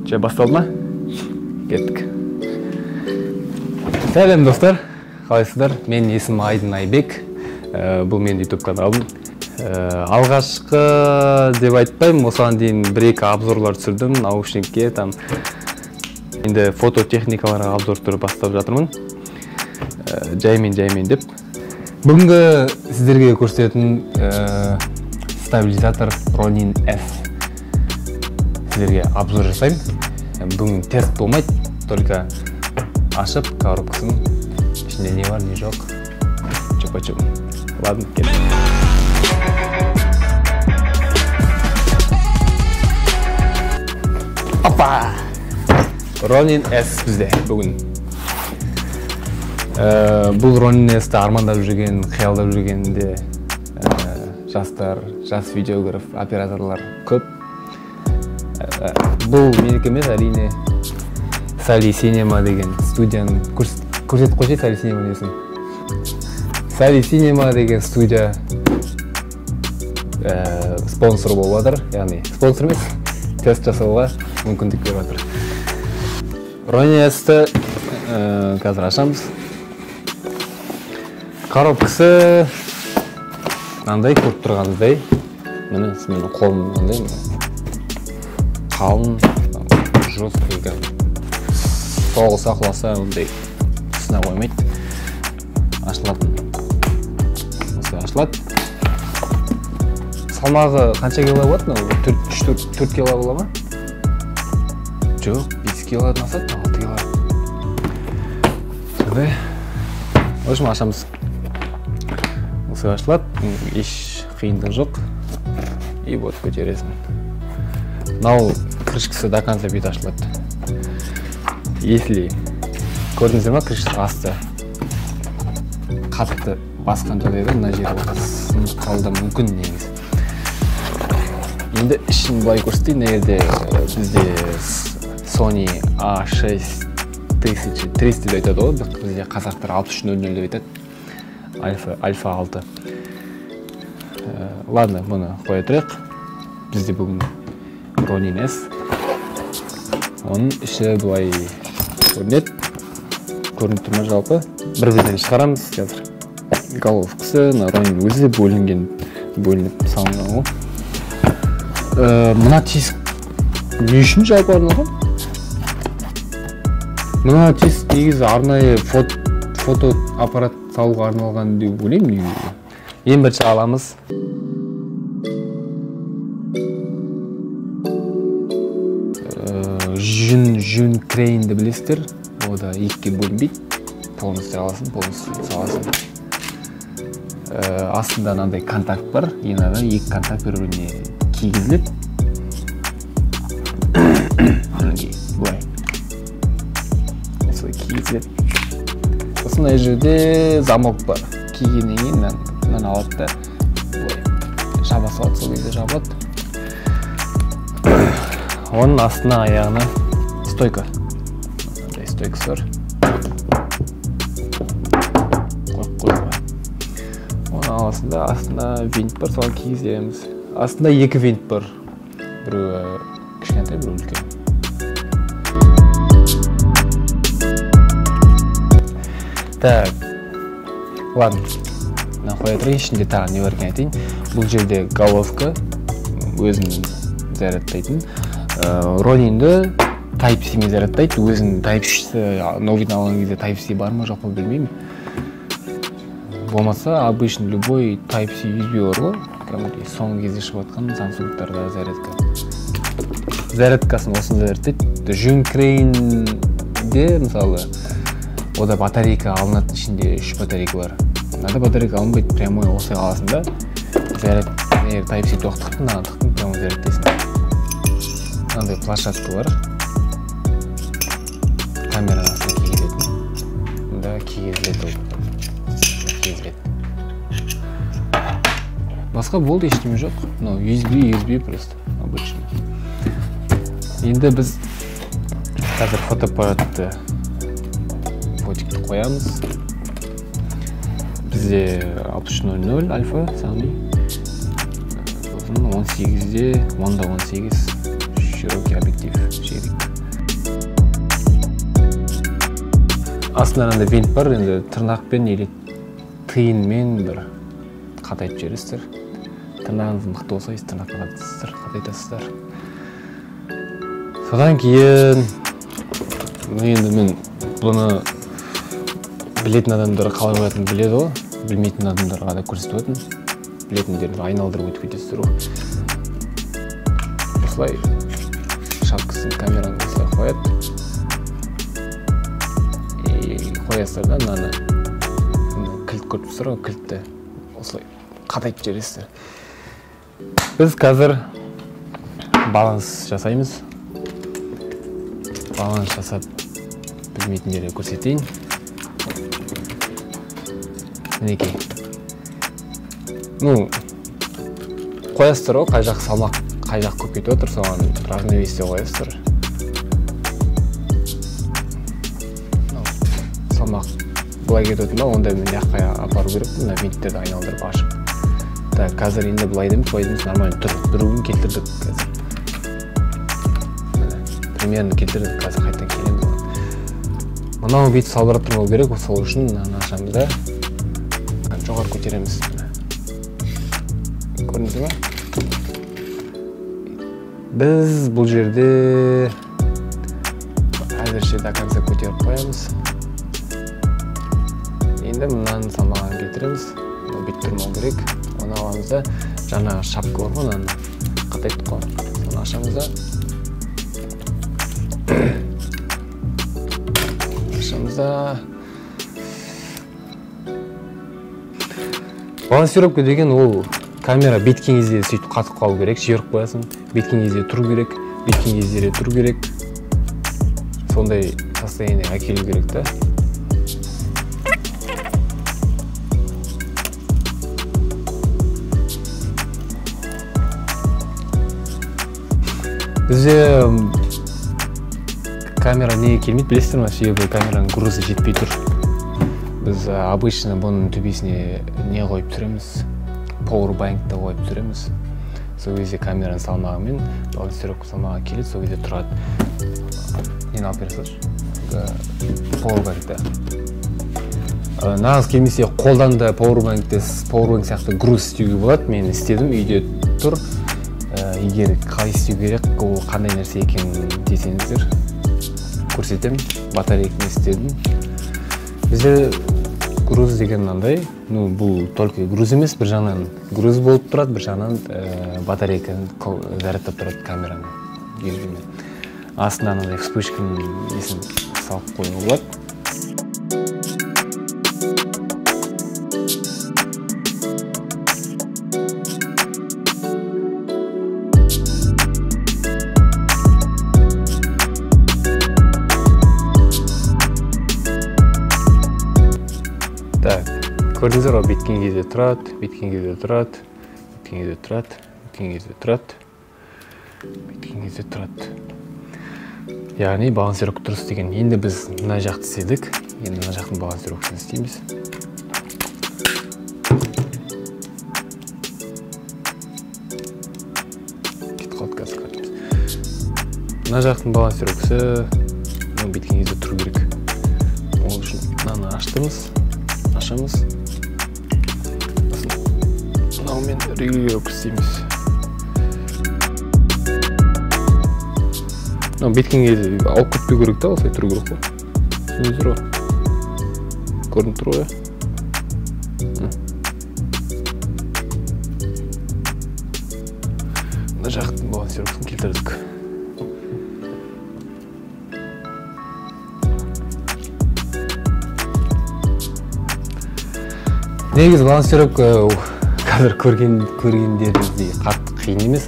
Че, басталды ма? Кеттік. Сәлем достар, қалайсыздар? Менің есімім Айдын Айбек. Бұл менің YouTube каналым. Алғашқы деп айтпаймын, осыған дейін 1-2 обзорлар түсірдім, наушникке, там енді фототехникаларға обзор түрі бастап жатырмын. Жаймен деп. Бүгінгі сіздерге көрсететін стабилизатор Ronin S. Сіздерге обзор жасаймын. Бүгін тест болмайды, только ашып коробкасын, ішінде не бар, не жоқ. Чупа-чуп. Ладно, кеттік. Опа! Ronin S бізде бүгін. Бұл Ronin S-ті армандап жүрген, қиялдап жүргенде жастар, жас видеограф, операторлар көп. Бұл менікі емес, әрине Sally Cinema деген студияның көрсетіп қойшы, Sally Cinema десін. Sally Cinema деген студия спонсор болып жатыр, яғни спонсор емес, тест жасауға мүмкіндік беріп жатыр. Ronin S-ті қазір ашамыз. Коробкасы мынандай көріп тұрғаныңыздай, міне менің қолым мынандай қалың, жесткий, соғылса құласа ондай сына қоймайды. Ашылатын. Осылай ашылады. Салмағы қанша кило болады? 4 кило бола ма? Жоқ, 5 килодан асады, 6 кило. Сондай. В общем, ашамыз. Осылай ашылады. Еш қиындық жоқ. И вот көтересің. Мынау крышкасы до конца бүйтіп ашылады. Если көрдіңіздер ма, крышкасы асты қатты басқан жағдайда мына жері сынып қалуы мүмкін негізі. Енді ішін былай көрсетейін, жерде бізде Sony A6300 деп айтады ғой, бізде қазақтар 6300 деп айтады. Альфа 6. Ладно, бұны қоя тұрайық. Бізде бүгін Ronin S. Оның іші бұлай көрінеді. Көрініп тұрма жалпы. Бір-бірден шығарамыз қазір. Головкасы, Ronin өзі бөлініп салынған ғой. Мына тиск не үшін жалпы арналған? Мына тиск негізі арнайы фото аппарат салуға арналған деп ойлаймын. Ең бірінші аламыз. Жүн крейнді білесіздер, ода екіге бөлінбейді, полностью аласың, полностью саласың. Астында мынандай контакт бар, енада екі контакт бір-біріне кигізіледі. Бұлай. Осылай кигізіледі. Осындай жерде замок бар. Кигеннен кейін мынаны алады да, бұлай. Жаба салады, сол кезде жабылады. Оның астына аяғына стойка. Мынандай стойкасы бар. Қойып. Оның аласында астына винт бар, соған кигіземіз. Астында 2 винт бар. Біреуі кішкентай, біреуі үлкен. Так. Ладно. Мына қоя тұрайын, ішінде тағы не бар екенін айтайын. Бұл жерде головка өзін зарядтайтын. Ronin'ді Type-C зарядтайды, өзінің Type-C новин алған кезде Type-C бар ма жоқ па білмеймін. Болмаса, обычно любой Type-C USB бар ғой, кәдімгідей соңғы кезде шығып жатқан Samsung-тарда зарядка. Зарядкасын осыны зарядтайды. Жүн крейнде, мысалы, ода батарейка алынады, ішінде 3 батарейка бар. Мынада батарейка алынбайды, прямой осылай аласың да, Type-C тоқтықтың, прямой зарядтайсың. Мынандай площадка бар. Камераның астына кигізіледі. Мында кигізіледі. Басқа болды ештеме жоқ. USB просто обычно. Енді біз қазір фотоаппаратты фотикті қоямыз. Бізде 6300 альфа самый. 18-де 10-18 широкий объектив. астында андай винт бар, енді тырнақпен или тиынмен бір қатайтып жібересіздер. Тырнағыңыз мықты болса, тырнаққа қатайтасыздар. Содан кейін енді мен бұны білетін адамдар қалай қоятынын біледі ғой, білмейтін адамдарға да көрсетіп өтін. Білетіндерді айналдырып өтіп кетесіздер ғой. Осылай шапкасын камераны осылай қояды. Қоясыздар да, мынаны кілт көріп тұрсыздар ғой, кілтті осылай қатайтып жібересіздер. Біз қазір баланс жасаймыз. Баланс жасап білмейтіндерге көрсетейін. Мінекей. Қоясыздар ғой, қай жақ салмақ, қай жақ көп кетіп отыр, соған равновесие қоясыздар. Салмақ былай кетіп отыр ма, онда мен жаққа апару керек, мына винттерді айналдырып ашып. Так, қазір енді былай дейміз, нормально тұруын келтірдік қазір. Примерно келтірдік, қазір қайтан келеміз. Мынау бүйтіп салбырап тұрмау керек, сол үшін ашамыз да жоғары көтереміз. Көрдіңіз бе? Біз бұл жерде әзірше до конца көтеріп қоямыз. Енді мынаны салмағын кетіреміз. Бүйтіп тұрмау керек. Оны аламыз да, жаңа шапка бар ғой, оны қатайтып қой. Соны ашамыз да. Балансировка деген ол камера беткен кезде сөйтіп қатып қалу керек, жіберіп қоясың. Беткен кезде тұру керек, беткен кезде тұру керек. Сондай состояние әкелу керек та. Бізде камера неге келмейді, білесіздер ме? Себебі камераның грузы жетпей тұр. Біз обычно бұның төбесіне не қойып тұреміз? Powerbank'ты қойып тұреміз. Сол кезде камераның салмағымен балансировка салмағы келеді, сол кезде тұрады. Нені алып бересіз? Powerbank'ты. Нағыз келмесе қолдан да Powerbank сияқты груз істеуге болады. Мен істедім, үйде тұр. Егер қалай істеу керек, ол қандай нәрсе екенін десеңіздер көрсетем. Батарейканы істедім. Бізде груз деген мынандай, бұл только груз емес, бір жағынан груз болып тұрады, бір жағынан батарейканы зарядтап тұрады камераны. Астына мынандай вспышканың несін салып қоюға болады. Көрдіңіздер ғой, беткен кезде тұрады, беткен кезде тұрады, беткен кезде тұрады, беткен кезде тұрады, беткен кезде тұрады. Яғни балансировка дұрыс деген. Енді біз мына жақты істедік, енді мына жақтың балансировкасын істейміз. Кетіп қалды қазір қайтымыз. Мына жақтың балансировкасы беткен кезде тұру керек. Ол үшін мынаны ашамыз. Мен регулировка істейміз. Беткен кезде алып кетпеу керек та, осылай тұру керек қой. Түсінесіздер ғой? Көрініп тұр ғой. Мына жақтың балансировкасын келтірдік. Негізі балансировка қазір көргендеріңіздей қатты қиын емес.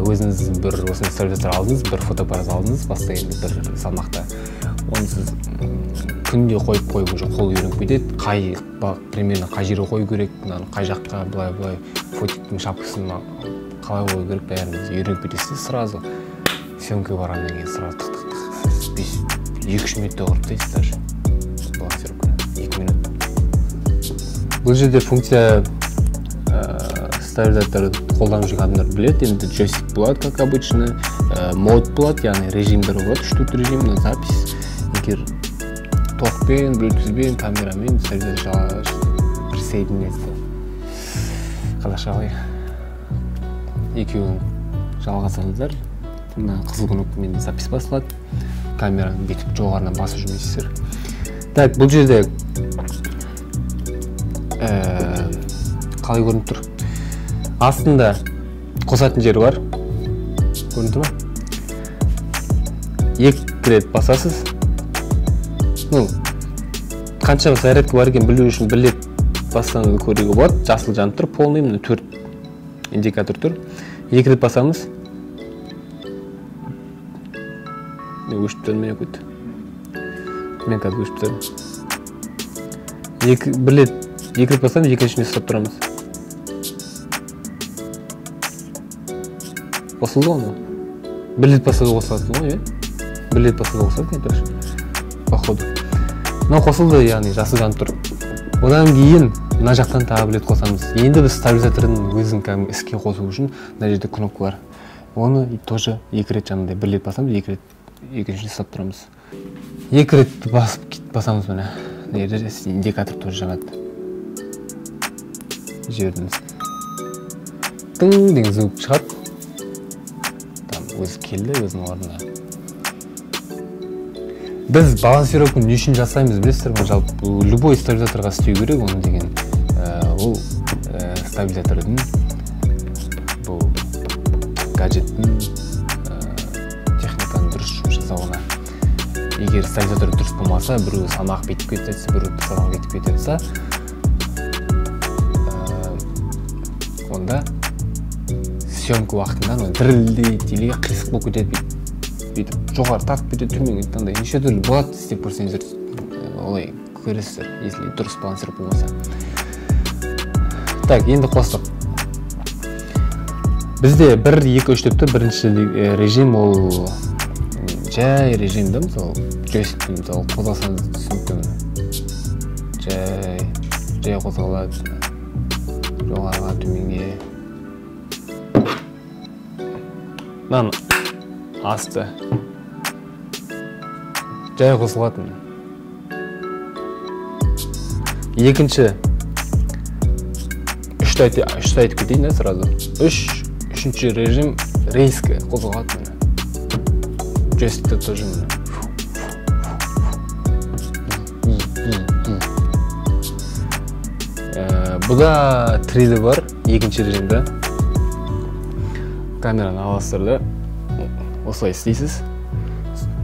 Өзіңіз бір осындай стабилизатор алдыңыз, бір фотоаппарат алдыңыз, баста енді бір салмақта. Оны сіз күнде қойып уже қол үйреніп кетеді. Примерно қай жерге қою керек, қай жаққа былай фотиктің шапкасын қалай қою керек, бәрін үйреніп кетесіз сразу. Съемкаға барғаннан кейін сразу тық-тық-тық 2-3 минутта құрып тастайсыз даже. Балансировка 2 минут. Бұл жерде функция стабилизаторды қолданып жүрген адамдар біледі. Енді джойстик болады, как обычно, мод болады, яғни режимдер болады, 3 режим, запись. Егер токпен, Bluetoothпен, камерамен стабилизатор присоединяется. Қалаша ғой. Екеуін жалғасаңыздар, мына қызыл кнопкамен запись басылады. Камераны бүйтіп жоғарынан басып жүрмейсіздер. Так, бұл жерде қалай көрініп тұр? Астында қосатын жері бар. Көрініп тұр ма? Екі рет басасыз. Қанша зарядка бар екен білу үшін бір рет бассаңыз көруге болады. Жасыл жанып тұр, полный, міне 4 индикатор тұр. Екі рет басамыз. Мен өшіп тұрмын, мен көйді. Мен қазір өшіп тұрмын. Бір рет басамыз, екіншісіне ұстап тұрамыз. Қосылды оны? Бір рет басады қосылады ғой, бір рет басады қосылады, не тұршы? Походу. Мынау қосылды, яғни жасыл жанып тұр. Одан кейін мына жақтан тағы бір рет қосамыз. Енді біз стабилизатордың өзін іске қосу үшін мына жерде кнопка бар. Оны тоже екі рет жанында бір рет басамыз, екі рет екіншісіне ұстап тұрамыз. Екі рет басамыз міне. Индикатор тоже жанады. Жібердіңіз. Тың деген звук шығады. Өзі келді, өзінің орнына. Біз балансировканы не үшін жасаймыз, білесіздер ме? Жалпы любой стабилизаторға істеу керек, оны деген ол стабилизатордың, бұл гаджеттің техниканың дұрыс жұмыс жасауына. Егер стабилизатор дұрыс болмаса, біреу салмақ бетіп кетсе, біреу салмақ бетіп кетсе, онда съемка уақытында дірілдейді или қисық болып кетеді, бүйтіп жоғары тартып кетеді, төмен кетеді, андай неше түрлі болады, істеп көрсеңіздер олай көресіздер, если дұрыс балансировка болмаса. Так, енді қостық. Бізде 1-2-3 депті, бірінші режим ол жай режимді, мысалы джойстикпен мысалы қозғалсаңыз түсінікті. Жай қозғалады, жоғарыға төменге. Мынаны асты. Жай қосылатын. Екінші үшті айтып кетейін, сразу. Үшінші режим рейскі қозғалатын. Джойстикті тоже міне. Бұда 3D бар, екінші режимді. Камераны аласыздар, осылай істейсіз.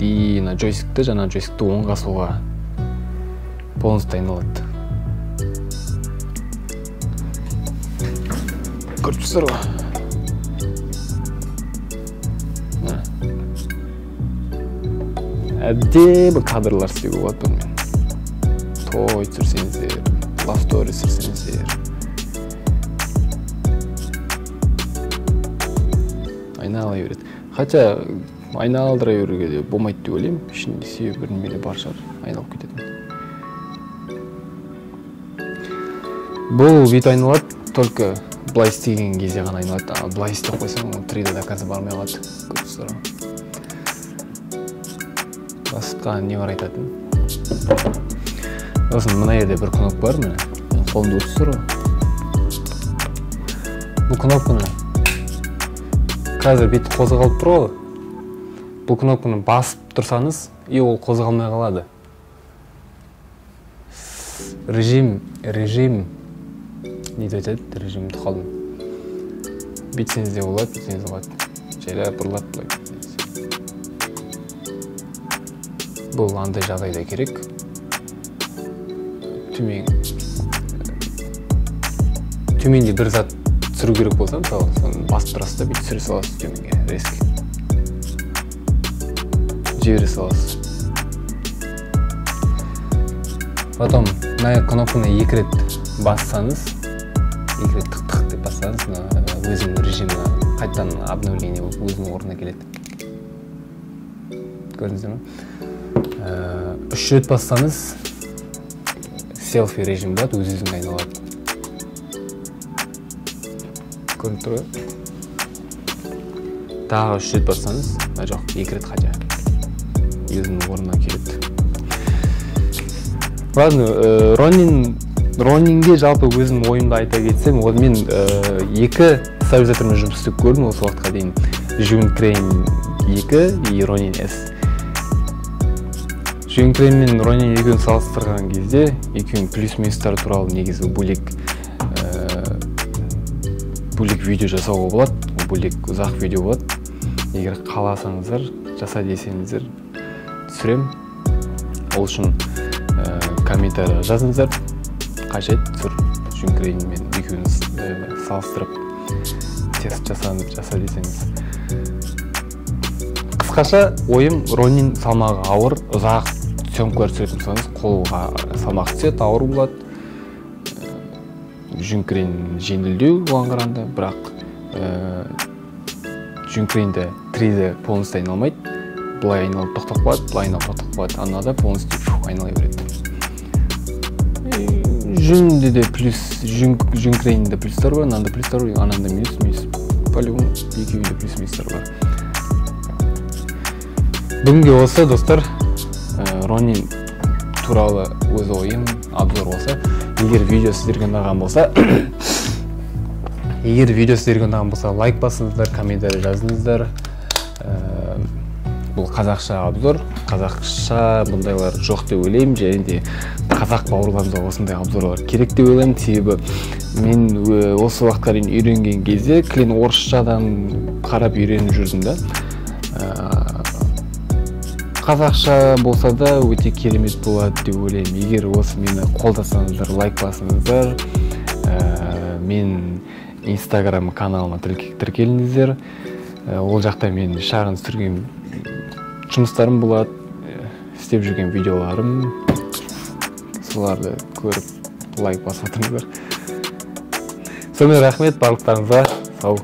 И на джойстикті, жаңа джойстикті оңға солға полностью айналады. Көріп тұрсыздар ғой. Әдемі кадрлар істеуге болады бұнымен. Той түсірсеңіздер, love story түсірсеңіздер. Айнала береді. Хотя айналдыра беруге де болмайды деп ойлаймын. Ішінде себебі бірнеме бар шығар, айналып кететін. Бұл бүйтіп айналады, только былай істеген кезде ғана айналады. Былай істеп қойсаң, 3D-да қазір бармай қалады. Көрсіздер. Басқа не бар айтатын? Осын мына жерде бір кнопка бар, міне. Қолымды көрсіздер ғой. Бұл кнопканы қазір бүйтіп қозғалып тұр ғой. Бұл кнопканы басып тұрсаңыз, и ол қозғалмай қалады. Режим не айтады? Режимді қалдым. Бүйтсеңіз де болады, бүйтсеңіз болады. Жайлап бұрылады бұлай. Бұл андай жағдайда керек. Төменде бір зат түсіру керек болса, мысалы, соны басып тұрасыз да бүйтіп түсіре саласыз төменге, резко. Жібере саласыз. Потом, мына кнопканы екі рет бассаңыз, екі рет тық-тық деп бассаңыз, өзінің режимі қайтадан обновление болып өзінің орнына келеді. Көрдіңіздер ме? 3 рет бассаңыз, селфи режим болады, өз-өзіңе айналады. Көрініп тұр ғой? Тағы 3 рет бассаңыз, жоқ, 2 рет қача. Өзінің орнына келеді. ладно, ронинге жалпы өзім ойымды айта кетсем, мен 2 стабилизатормен жұмыс істеп көрдім осы уақытқа дейін. Жюн Крейн 2 и Ронин S. Жюн Крейн мен Ронин 2-ні салыстырған кезде, екеуінің плюс-минустары туралы негізі бөлек видео жасауға болады, бөлек ұзақ видео болады. Егер қаласаңыздар, жаса десеңіздер, түсірем. Ол үшін комментария жазыңыздар. Қажет түр Жюн Крейн мен екеуіңіз салыстырып тест жаса десеңіз. Қысқаша ойым, Ронин салмағы ауыр, ұзақ съемкалар түсіретін болсаңыз, қолға салмақ түседі, ауыр болады. Жюн Крейн жеңілдеу оған қарағанда, бірақ Жюн Крейнде 3D полностью айналмайды. Былай айналып тоқтап қалады, былай айналып тоқтап қалады. Анада полностью айналай береді. Жюнде де плюс, Жюн Крейнде плюстар бар, ананда плюстар бар, ананда минус. По-любому екеуінде плюс-минустар бар. Бүгінге осы, достар, Ронин туралы өз ойым, обзор болса, егер видео сіздерге ұнаған болса, лайк басыңыздар, комментарий жазыңыздар. Бұл қазақша обзор, қазақша бұндайлар жоқ деп ойлаймын, және де қазақ бауырларымызға осындай обзорлар керек деп ойлаймын. Себебі мен осы уақытқа дейін үйренген кезде клин орысшадан қарап үйреніп жүрдім да. Қазақша болса да өте керемет болады деп ойлаймын. Егер осы мені қолдасаңыздар, лайк басыңыздар, мен Instagram каналыма тіркеліңіздер. Ол жақта мен шағын түсірген жұмыстарым болады, істеп жүрген видеоларым. Соларды көріп, лайк басып отырыңыздар. Сонымен рахмет барлықтарыңызға. Сау.